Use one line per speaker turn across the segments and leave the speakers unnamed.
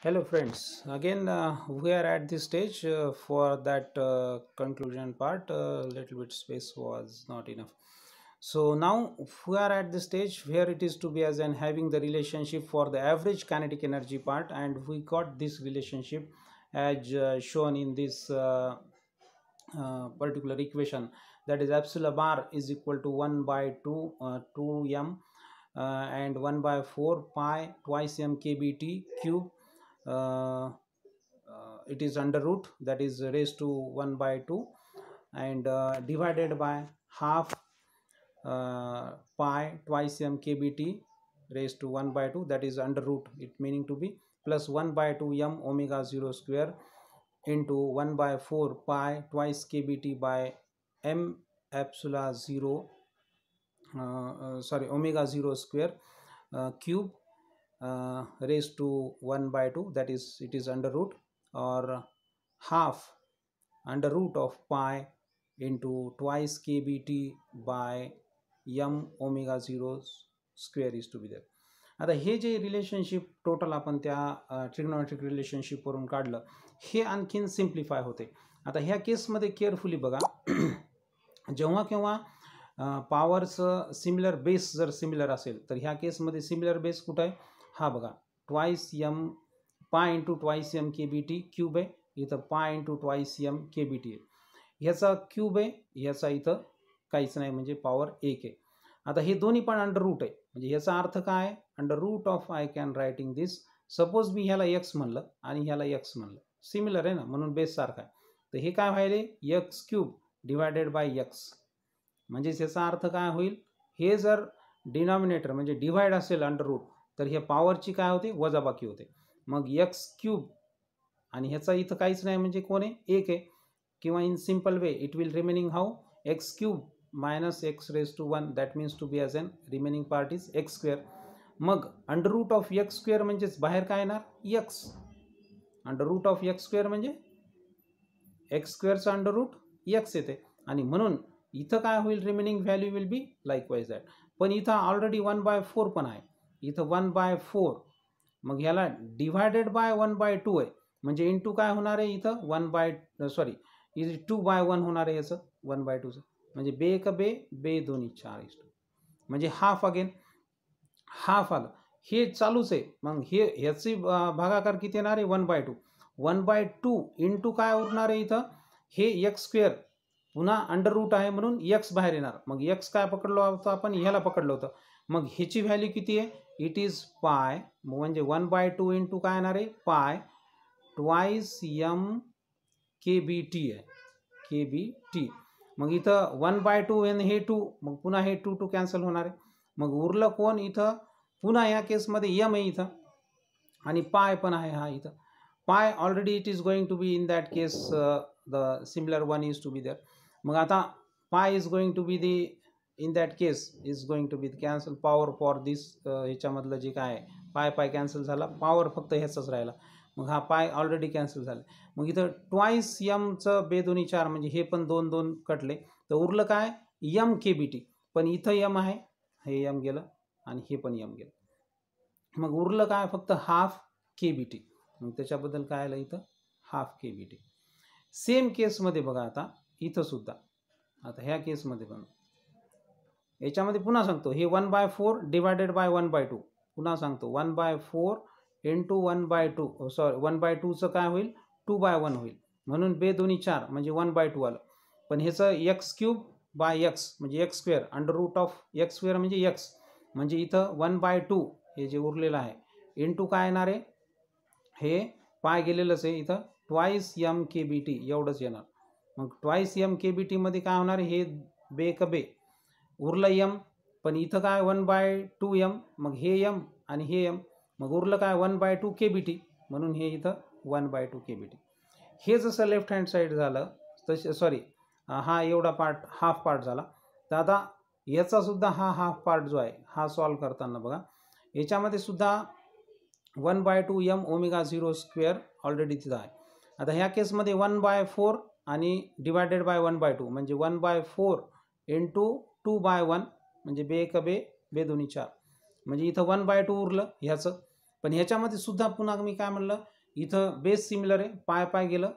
Hello friends, again we are at this stage for that conclusion part. Little bit space was not enough. So now we are at the stage where it is to be as in having the relationship for the average kinetic energy part, and we got this relationship as shown in this particular equation, that is epsilon bar is equal to 1 by 2 and 1 by 4 pi twice m kbt cube. It is under root, that is raised to 1 by 2, and divided by half pi twice m kbt raised to 1 by 2, that is under root, it meaning to be plus 1 by 2 m omega 0 square into 1 by 4 pi twice kbt by m epsilon 0 omega 0 square cube raised to 1 by 2, that is it is under root, or half under root of pi into twice kbt by m omega 0 square is to be there. आता हे जे relationship total आपण त्या trigonometric relationship वरून काढलं, हे आणखीन simplify होते. आता ह्या केसमध्ये केअरफुली बघा, जेव्हा केव्हा पॉवरचं सिमिलर बेस जर सिमिलर असेल तर ह्या केसमध्ये सिमिलर बेस कुठं आहे, हा बघा twice M pi into twice M K B T cube आहे, इथं pi into twice M K B T आहे, ह्याचा क्यूब आहे, ह्याचा इथं काहीच नाही म्हणजे पॉवर 1 आहे. आता हे दोन्ही पण अंडर रूट आहे, म्हणजे ह्याचा अर्थ काय, under root of I can writing this. Suppose मी ह्याला एक्स म्हणलं आणि ह्याला एक्स म्हणलं, सिमिलर आहे ना म्हणून बेस सारखा आहे, तर हे काय व्हायले x cube divided by x. म्हणजे याचा अर्थ काय होईल, हे जर डिनॉमिनेटर म्हणजे डिवाइड असेल अंडर रूट तर हे पॉवरची काय होते वजाबाकी होते. मग एक्स क्यूब आणि ह्याचा इथं काहीच नाही म्हणजे कोण आहे 1 आहे, किंवा in simple way it will remaining how X cube minus X raise to 1, that means to be as an remaining part is X square. मग under root of x square म्हणजेच बाहेर काय येणार X, under root of x square म्हणजे X स्क्वेअरचा under root X येते, आणि म्हणून इथं काय होईल remaining value will be likewise that. पण इथं ऑलरेडी 1 by 4 पण आहे, इथं 1 by 4, मग ह्याला डिवायडेड बाय 1 by 2 आहे, म्हणजे इंटू काय होणार आहे इथं 2 by 1 होणार आहे याचं 1 by 2चं, म्हणजे बे एक बे बे दोन्ही 4 म्हणजे हाफ अगेन हाफ आलं, हे चालूच आहे. मग हे ह्याची भागाकार किती येणार आहे 1 by 2, 1 by 2 इंटू काय उरणार आहे इथं हे एक्स स्क्वेअर, पुन्हा अंडर रूट आहे म्हणून एक्स बाहेर येणार, मग एक्स काय पकडलो होतं आपण, ह्याला पकडलं होतं, मग ह्याची व्हॅल्यू किती आहे, इट इज पाय, म्हणजे 1 by 2 इंटू काय येणार आहे पाय twice M K B T आहे, के बी टी. मग इथं 1 by 2 आणि हे 2, मग पुन्हा हे 2 कॅन्सल होणार आहे, मग उरलं कोण इथं पुन्हा या केसमध्ये एम आहे इथं, आणि पाय पण आहे हा इथं, pi already it is going to be in that case the similar one is to be there. मग आता pi is going to be the in that case is going to be cancel power for this, ह्याच्यामधलं जे काय आहे पाय पाय cancel झाला, power फक्त ह्याचाच राहिला, मग हा पाय ऑलरेडी कॅन्सल झाला. मग इथं ट्वाइस एमचं बेदोनी 4 म्हणजे हे पण 2 2 कटले, तर उरलं काय एम के बी टी, पण इथं एम आहे, हे एम गेलं आणि हे पण एम गेलं, मग उरलं काय फक्त हाफ के बी टी. मग त्याच्याबद्दल काय आलं इथं हाफ के बी टी. सेम केसमध्ये बघा आता इथं सुद्धा, आता ह्या केसमध्ये पण याच्यामध्ये पुन्हा सांगतो हे 1 by 4 डिवायडेड बाय 1 by 2, पुन्हा सांगतो 1 by 4 इंटू 1 by 2, 1 by 2चं काय होईल 2 by 1 होईल, म्हणून बे दोन्ही 4 म्हणजे 1 by 2 आलं. पण ह्याचं एक्स क्यूब बाय एक्स म्हणजे x square, under root of x square म्हणजे एक्स, म्हणजे इथं 1 by 2 हे जे उरलेलं आहे इंटू काय येणार आहे, हे पाय गेलेलंच आहे इथं twice M K B T एवढंच येणार. मग ट्वाइस एम के बी टीमध्ये काय होणार हे बे क बे उरलं एम, पण इथं काय 1 by 2 एम, मग हे एम आणि हे एम, मग उरलं काय 1 by 2 के बी टी, म्हणून हे इथं 1 by 2 के बी टी. हे जसं लेफ्ट हँड साईड झालं तसे हा एवढा पार्ट हाफ पार्ट झाला, तर आता याचासुद्धा हा हाफ पार्ट जो आहे हा सॉल्व करताना बघा याच्यामध्ये सुद्धा 1 by 2 m omega 0 square already तिथं आहे. आता ह्या केसमध्ये 1 by 4 आणि डिवायडेड बाय 1 by 2 म्हणजे 1 by 4 इंटू 2 by 1 म्हणजे बे एक बे बे दोन्ही 4, म्हणजे इथं 1 by 2 उरलं ह्याचं. पण ह्याच्यामध्ये सुद्धा पुन्हा मी काय म्हणलं इथं बेस सिमिलर आहे, पाय पाय गेलं,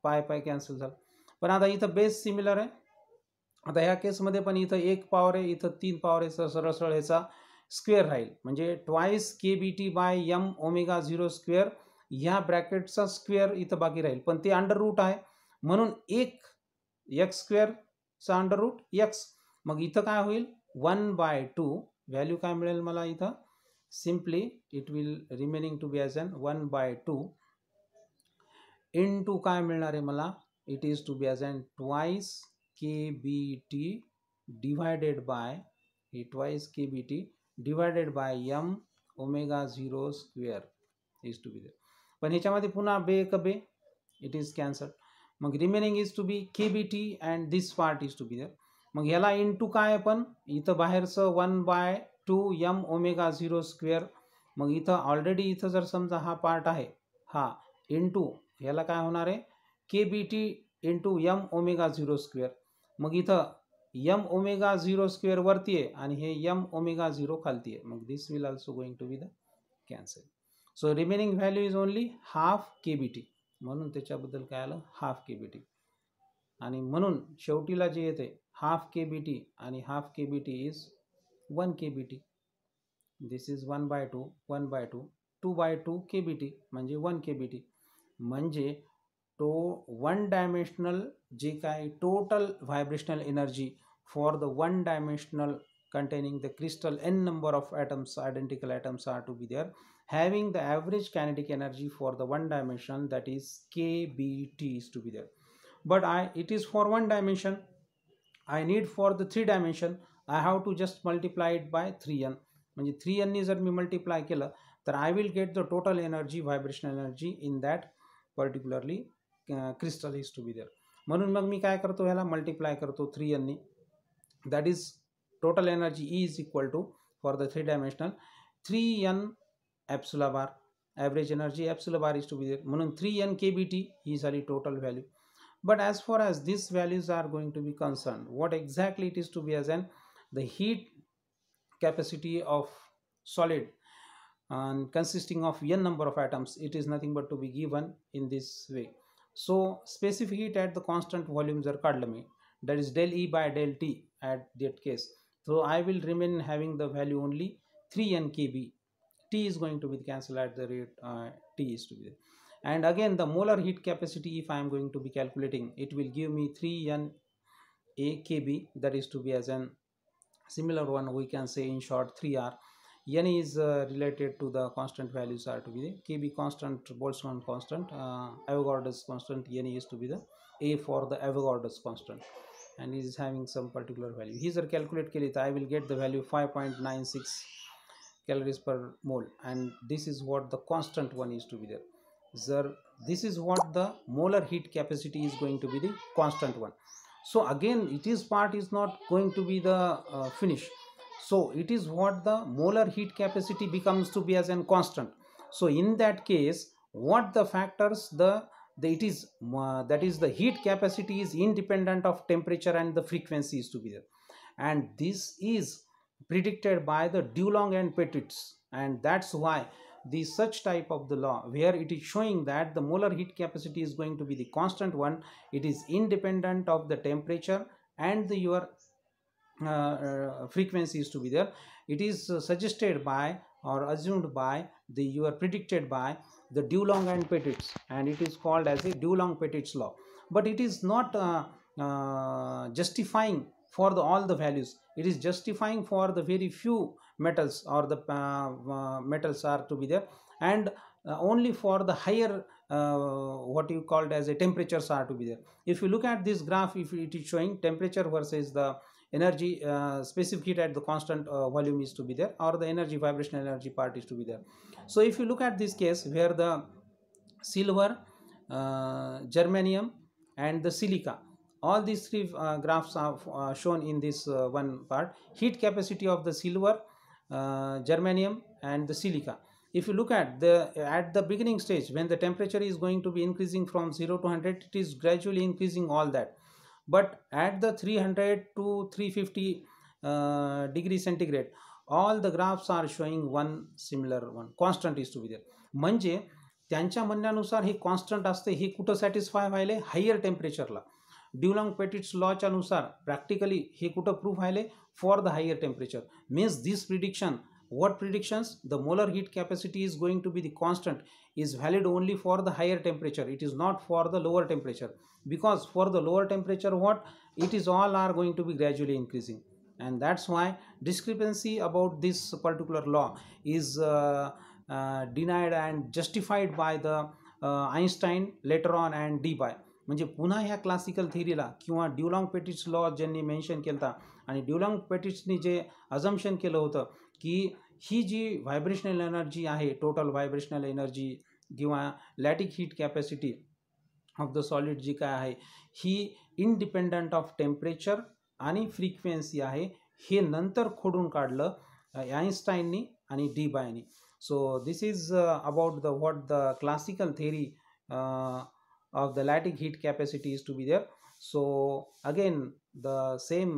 पाय पाय कॅन्सल झालं. पण आता इथं बेस सिमिलर आहे. आता ह्या केसमध्ये पण इथं 1 पॉवर आहे, इथं 3 पॉवर आहे, सरळ सरळ ह्याचा स्क्वेअर राहील. म्हणजे twice KBT by m omega 0 square, ह्या ब्रॅकेटचा स्क्वेअर इथं बाकी राहील. पण ते अंडर रूट आहे म्हणून एक एक्स स्क्वेअरचा अंडर रूट एक्स. मग इथं काय होईल 1/2 व्हॅल्यू काय मिळेल मला इथं, simply it will remaining to be as an 1/2 into काय मिळणार आहे मला, it is to be as an twice KBT divided by twice KBT divided by m omega 0 square is to be there. पण ह्याच्यामध्ये पुन्हा बे एक बे, इट इज कॅन्सल. मग remaining is to be KBT and this part is to be there. मग ह्याला into काय पण इथं बाहेरचं 1/2 एम ओमेगा 0 स्क्वेअर. मग इथं ऑलरेडी इथं जर समजा हा पार्ट आहे हा, इंटू ह्याला काय होणार आहे KBT into m omega 0 square. मग इथं एम ओमेगा 0 स्क्वेअर वरती आहे आणि हे एम ओमेगा 0 खालती आहे. मग this will also going to be the cancel. So remaining value is only half KBT. म्हणून त्याच्याबद्दल काय आलं हाफ KBT. आणि म्हणून शेवटीला जे येते हाफ KBT आणि half KBT is 1 KBT. This is 1/2 1/2 2/2 KBT म्हणजे 1 KBT. म्हणजे तो वन डायमेन्शनल जे काय total vibrational energy for the one dimensional containing the crystal n number of atoms, identical atoms are to be there, having the average kinetic energy for the one dimension, that is KBT is to be there. But it is for one dimension. I need for the 3 dimension I have to just multiply it by 3n. म्हणजे 3n ने जर मी multiply केलं तर I will get the total energy, vibrational energy in that particularly crystal is to be there. म्हणून मग मी काय करतो ह्याला मल्टिप्लाय करतो 3n ने. that is total energy E is equal to for the 3 dimensional 3n epsilon bar, average energy epsilon bar is to be there. म्हणून 3n KBT ही झाली total value. But as far as these values are going to be concerned, what exactly it is to be as an the heat capacity of solid and consisting of n number of atoms, it is nothing but to be given in this way. So specific heat at the constant volume जर काढलं मी, that is del E by del T at that case, so I will remain having the value only 3n KB. T is going to be cancelled at the rate T is to be there. And again the molar heat capacity, if I am going to be calculating, it will give me 3n AKB, that is to be as an similar one we can say in short 3R. N is related to the constant values are to be the KB constant, Boltzmann constant, Avogadro's constant. N is to be the A for the Avogadro's constant, and is having some particular value. He जर calculate केली तर I will get the value 5.96 calories per mole, and this is what the constant one is to be there. Sir, this is what the molar heat capacity is going to be the constant one. So again it is part is not going to be the finish. So it is what the molar heat capacity becomes to be as a constant. So in that case what the factors it is that is the heat capacity is independent of temperature and the frequency is to be there, and this is predicted by the Dulong and Petit's, and that's why the such type of the law where it is showing that the molar heat capacity is going to be the constant one, it is independent of the temperature and the your frequency is to be there. It is suggested by or assumed by the you are predicted by the Dulong and Petit's, and it is called as a Dulong-Petit's law. But it is not justifying for the all the values. It is justifying for the very few metals, or the metals are to be there, and only for the higher what you called as a temperatures are to be there. If you look at this graph, if it is showing temperature versus the energy specific heat at the constant volume is to be there, or the energy vibrational energy part is to be there. So if you look at this case where the silver, germanium and the silica, all these three graphs are shown in this one part. Heat capacity of the silver, germanium and the silica. If you look at the beginning stage, when the temperature is going to be increasing from 0 to 100, it is gradually increasing all that. But at the 300 to 350 degree centigrade, all the graphs are showing one similar one, constant is to be there. म्हणजे त्यांच्या म्हणण्यानुसार हे constant असते, हे कुठं satisfy व्हायले, higher टेम्परेचरला. ड्युलॉंग पेटिट्स लॉच्या नुसार practically हे कुठं प्रूफ व्हायले, for the higher temperature. Means this prediction, what predictions, the molar heat capacity is going to be the constant, is valid only for the higher temperature, it is not for the lower temperature, because for the lower temperature what it is all are going to be gradually increasing. And that's why discrepancy about this particular law is denied and justified by the Einstein later on and Debye. म्हणजे पुन्हा ह्या classical थिअरीला किंवा ड्युलॉंग पेटिट्स law ज्यांनी mention केला आणि ड्युलॉंग पेटिट्सनी जे assumption केलं होतं की ही जी व्हायब्रेशनल एनर्जी आहे, टोटल व्हायब्रेशनल एनर्जी किंवा lattice heat capacity of the solid जी काय आहे ही इंडिपेंडंट ऑफ टेम्परेचर आणि फ्रिक्वेन्सी आहे, हे नंतर खोडून काढलं आइन्स्टाईननी आणि डीबायनी. So this is about the what the classical theory of the lactic heat capacity is to be there. So again the same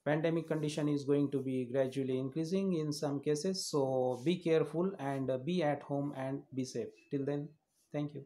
pandemic condition is going to be gradually increasing in some cases, so be careful and be at home and be safe. Till then, thank you.